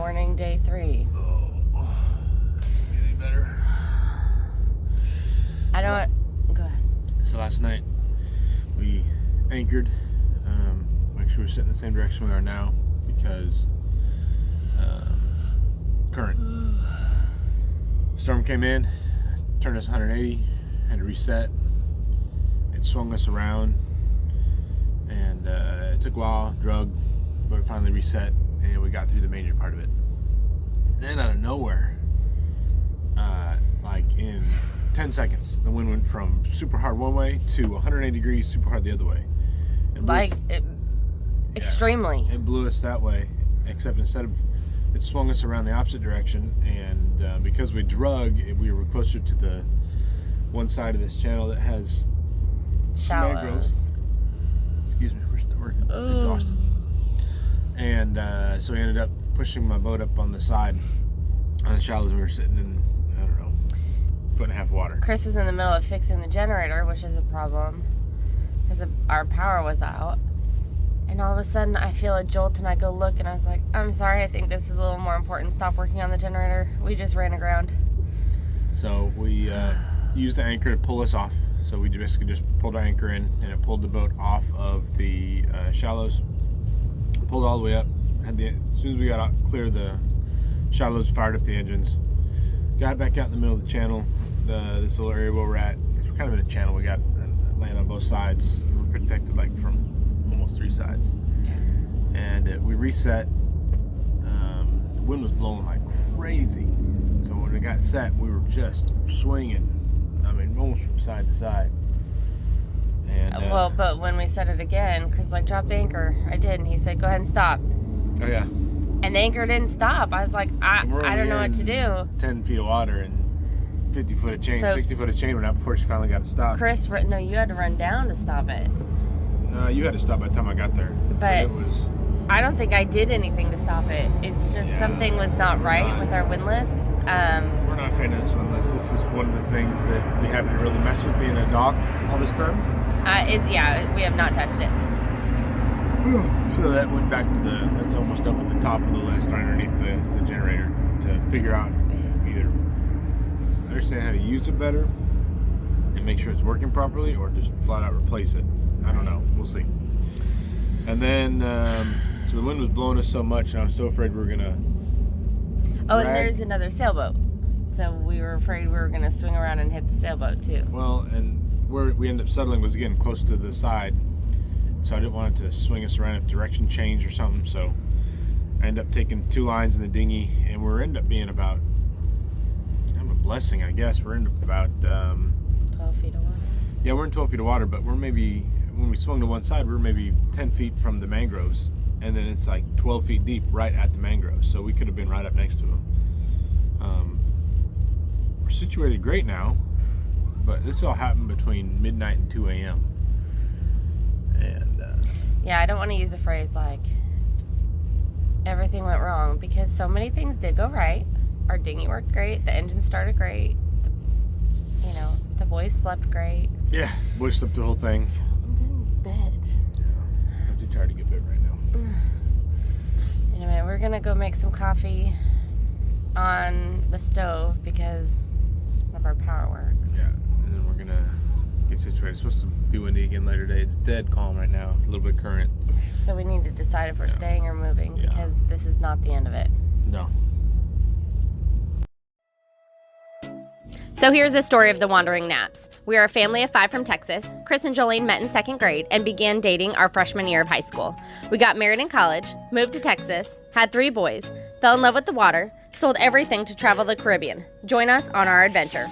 morning, day 3. Oh, any better? Go ahead. So last night we anchored. Actually, we're sitting in the same direction we are now because current. Storm came in, turned us 180, had to reset. It swung us around, and it took a while, drug, but it finally reset, and we got through the major part of it. Then out of nowhere, like in 10 seconds, the wind went from super hard one way to 180 degrees, super hard the other way. Extremely. It blew us that way, except instead of, it swung us around the opposite direction, and because we drug, we were closer to the one side of this channel that has Shallows. Excuse me, we're exhausted. And so we ended up pushing my boat up on the side on the shallows, and we were sitting in, I don't know, 1.5 foot water. Chris is in the middle of fixing the generator, which is a problem because our power was out. And all of a sudden, I feel a jolt, and I go look, and I was like, I'm sorry, I think this is a little more important. Stop working on the generator. We just ran aground. So we used the anchor to pull us off. So we basically just pulled our anchor in, and it pulled the boat off of the shallows. Pulled all the way up. As soon as we got out, clear the shallows, fired up the engines. Got back out in the middle of the channel, this little area where we're at. Because we're kind of in a channel. We got land on both sides. We're protected like from almost 3 sides. And we reset. The wind was blowing like crazy. So when it got set, we were just swinging. I mean, almost from side to side. And, but when we set it again, Chris like, drop the anchor. I did, and he said, go ahead and stop. Oh yeah. And the anchor didn't stop. I was like, I don't know what to do. 10 feet of water and 50 foot of chain, 60 foot of chain went out before she finally got to stop. Chris, no, you had to run down to stop it. No, you had to stop by the time I got there. But it was. I don't think I did anything to stop it. It's just something was not right with our windlass. We're not a fan of this windlass. This is one of the things that we haven't really messed with being a dock all this time. We have not touched it. So that went back to that's almost up at the top of the list, right underneath the generator, to figure out either understand how to use it better and make sure it's working properly, or just flat out replace it. I don't know. We'll see. And then, so the wind was blowing us so much, and I was so afraid we were gonna. Oh, and there's another sailboat. So we were afraid we were gonna swing around and hit the sailboat too. Well, and where we ended up settling was again close to the side, so I didn't want it to swing us around if direction changed or something. So I ended up taking 2 lines in the dinghy, and we're ended up being about. I'm a blessing, I guess. We're in about 12 feet of water. Yeah, we're in 12 feet of water, but we're maybe, when we swung to one side, we're maybe 10 feet from the mangroves, and then it's like 12 feet deep right at the mangroves, so we could have been right up next to them. We're situated great now, but this all happened between midnight and 2 a.m. And yeah, I don't want to use a phrase like everything went wrong, because so many things did go right. Our dinghy worked great, the engine started great, the boys slept great. Yeah, boys slept the whole thing. I'm getting bed. Yeah, I'm too tired to get bed right now. Anyway, we're gonna go make some coffee on the stove because none of our power works. Yeah, and then we're gonna get situated. It's supposed to be windy again later today. It's dead calm right now, a little bit of current. So we need to decide if we're staying or moving, because this is not the end of it. No. So here's the story of the Wandering Naps. We are a family of 5 from Texas. Chris and Jolene met in 2nd grade and began dating our freshman year of high school. We got married in college, moved to Texas, had 3 boys, fell in love with the water, sold everything to travel the Caribbean. Join us on our adventure.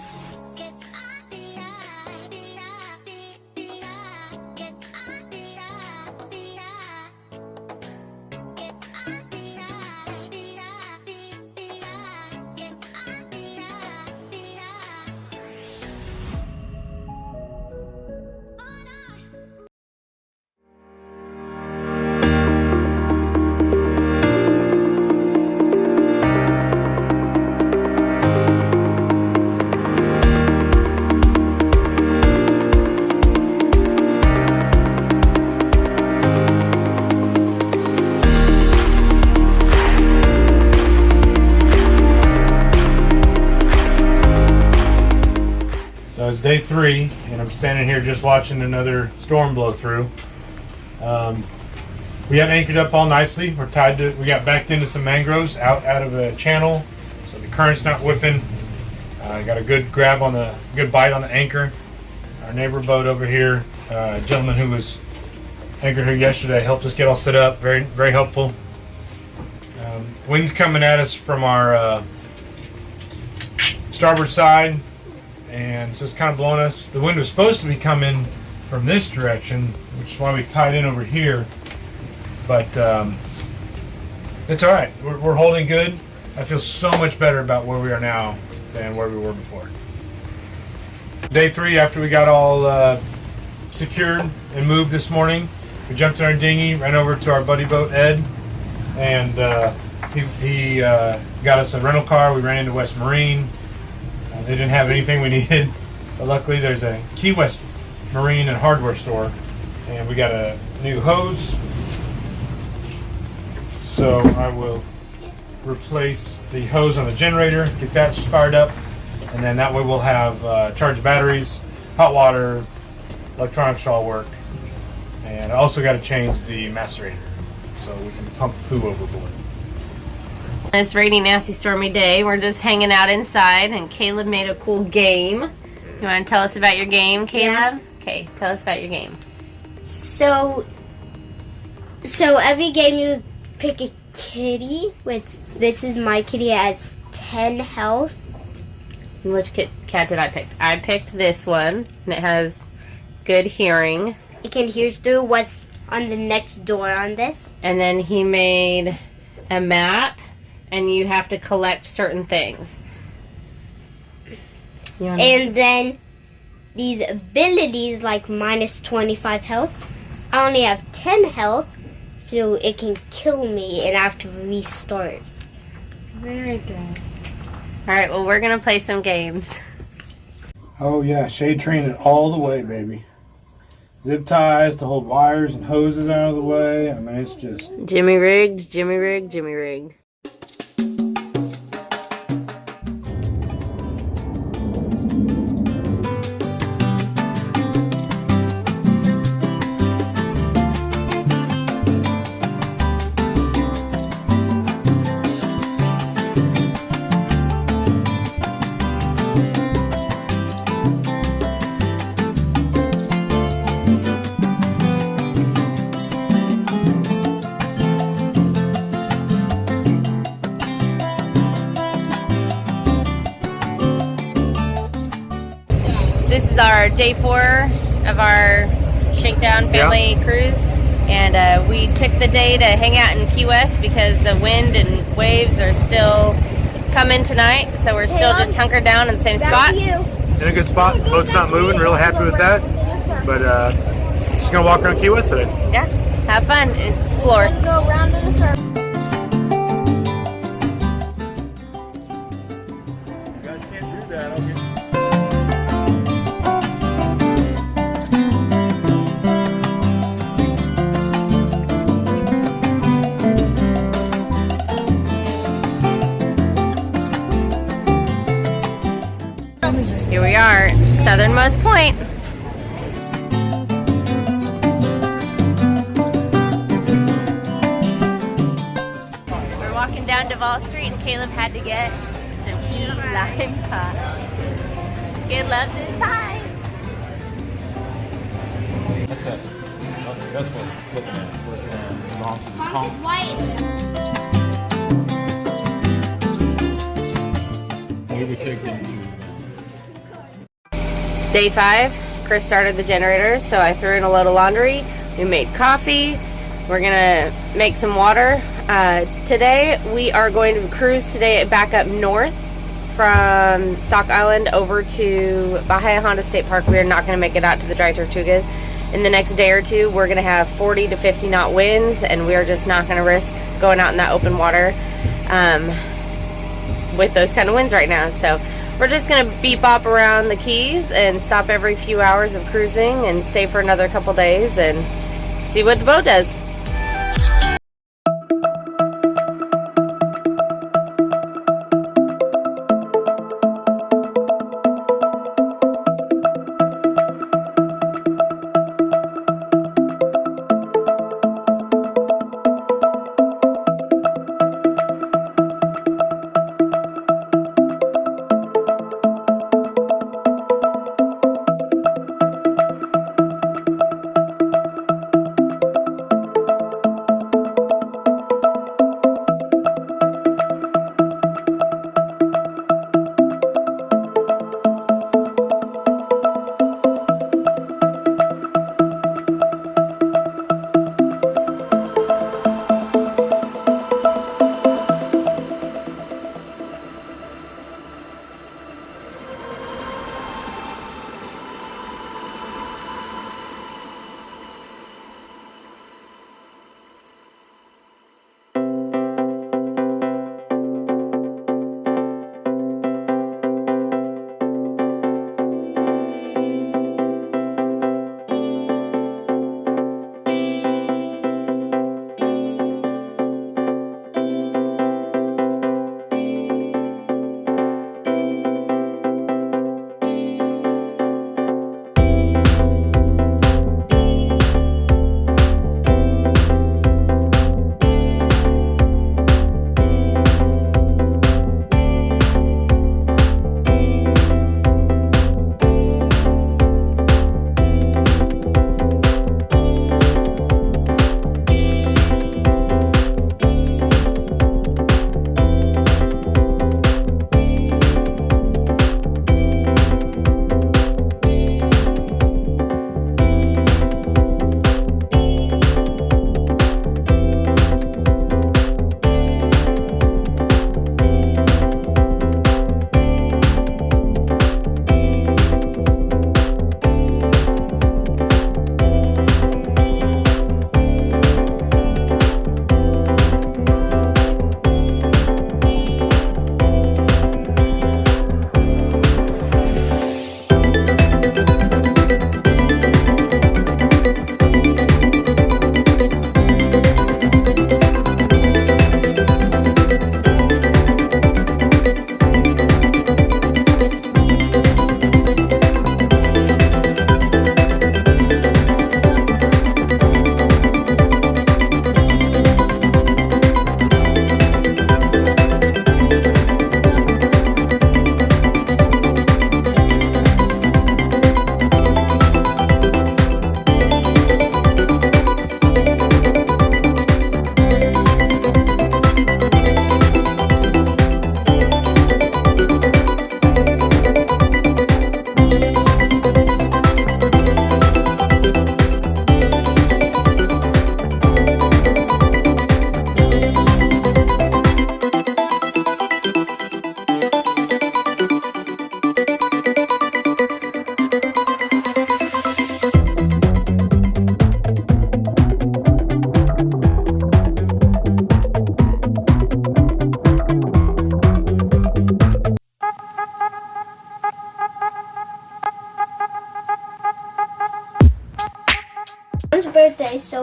it's day 3, and I'm standing here just watching another storm blow through. We had anchored up all nicely. We're tied to. We got backed into some mangroves out of a channel, so the current's not whipping. Got a good grab on the good bite on the anchor. Our neighbor boat over here, a gentleman who was anchored here yesterday, helped us get all set up. Very, very helpful. Wind's coming at us from our starboard side, and so it's kind of blowing us. The wind was supposed to be coming from this direction, which is why we tied in over here. But it's all right. We're holding good. I feel so much better about where we are now than where we were before. Day 3, after we got all secured and moved this morning, we jumped in our dinghy, ran over to our buddy boat Ed, and he got us a rental car. We ran into West Marine. They didn't have anything we needed, but luckily there's a Key West Marine and hardware store, and we got a new hose. So I will replace the hose on the generator, get that fired up, and then that way we'll have charged batteries, hot water, electronics all work. And I also got to change the macerator so we can pump poo overboard. This rainy, nasty, stormy day, we're just hanging out inside, and Caleb made a cool game. You want to tell us about your game, Caleb? Yeah. Okay, tell us about your game. So every game you pick a kitty, which this is my kitty. It has 10 health. Which cat did I pick? I picked this one, and it has good hearing. It can hear through what's on the next door on this. And then he made a map, and you have to collect certain things. And then these abilities, like minus 25 health. I only have 10 health, so it can kill me and I have to restart. Very good. Alright, well, we're going to play some games. Oh yeah, shade train it all the way, baby. Zip ties to hold wires and hoses out of the way. I mean, it's just... Jimmy rigged, Jimmy rigged, Jimmy rigged. This is our day 4 of our Shakedown family cruise, and we took the day to hang out in Key West because the wind and waves are still coming tonight, so we're still just hunkered down in the same spot. In a good spot. Boat's not moving. Real happy with that. But just gonna walk around Key West today. Yeah, have fun, explore. Go around in a circle. You guys can't do that. I'll get... Here we are, southernmost point. We're walking down Duval Street, and Caleb had to get some key lime pie. He loves his pie. That's it. That's what we're looking at. We're along to the pump. What do we take them to? It's day 5. Chris started the generator, so I threw in a load of laundry. We made coffee. We're gonna make some water. Today we are going to cruise today back up north from Stock Island over to Bahia Honda State Park. We are not going to make it out to the Dry Tortugas. In the next day or two, we're going to have 40 to 50 knot winds, and we are just not going to risk going out in that open water with those kind of winds right now. So we're just going to beep bop around the Keys and stop every few hours of cruising and stay for another couple days and see what the boat does.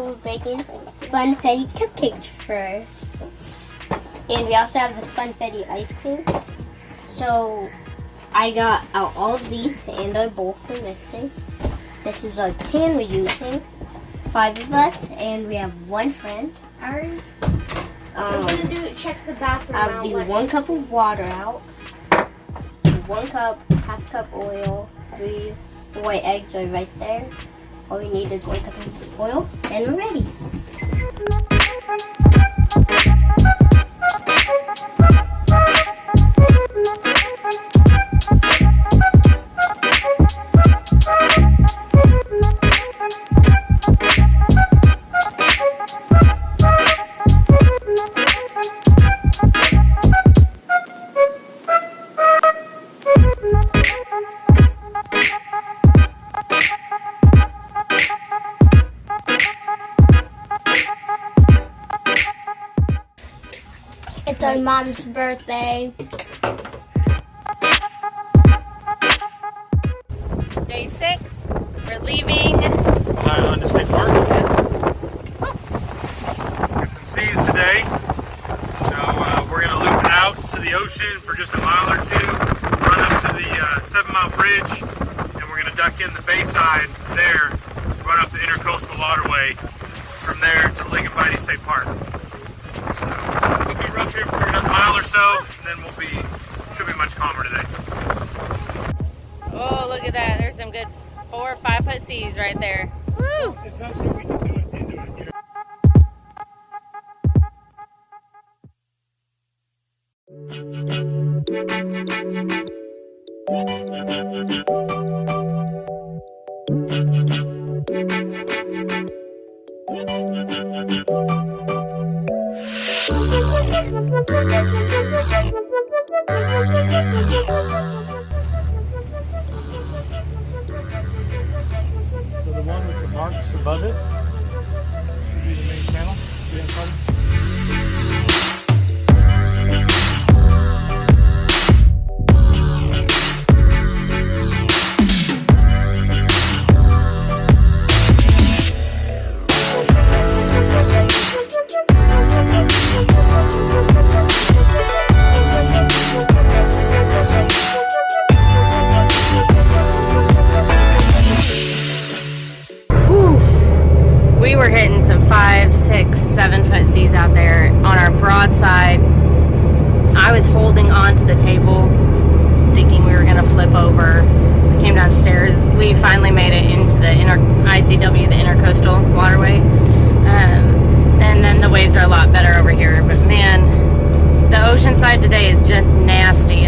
we're baking funfetti cupcakes first. And we also have the funfetti ice cream. So I got out all of these and a bowl for mixing. This is our pan we're using. 5 of us, and we have 1 friend. I'm gonna check the bathroom I'll do 1 cup of water out. 1 cup, half cup oil. 3 white eggs are right there. All we need is 1 cup of oil, and we're ready. It's our mom's birthday. Day 6, we're leaving. On to State Park. Got some seas today, so we're gonna loop it out to the ocean for just a mile or 2, run up to the 7 Mile Bridge, and we're gonna duck in the bayside there, run up the Intercoastal Waterway, from there to Lake and Whitey State Park. So we'll be rough here for another mile or so, and then should be much calmer today. Oh, look at that. There's some good 4 or 5 foot seas right there. Woo! It's not so we can do it into it here. So the one with the marks above it, be the main channel. See that part? We were hitting some 5, 6, 7 foot seas out there on our broadside. I was holding on to the table, thinking we were gonna flip over. We came downstairs. We finally made it into the ICW, the Intercoastal Waterway. And then the waves are a lot better over here. But man, the ocean side today is just nasty.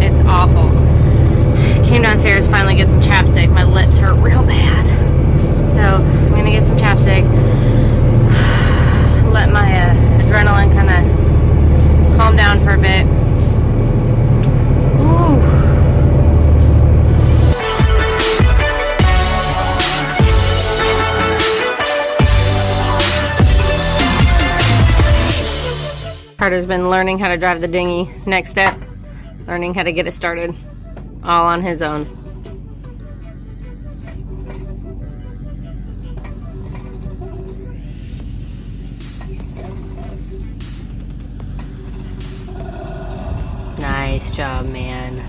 It's awful. Came downstairs, finally get some chapstick. My lips hurt real bad. So I'm gonna get some chapstick, let my adrenaline kind of calm down for a bit. Ooh. Carter's been learning how to drive the dinghy. Next step, learning how to get it started, all on his own. Nice job, man.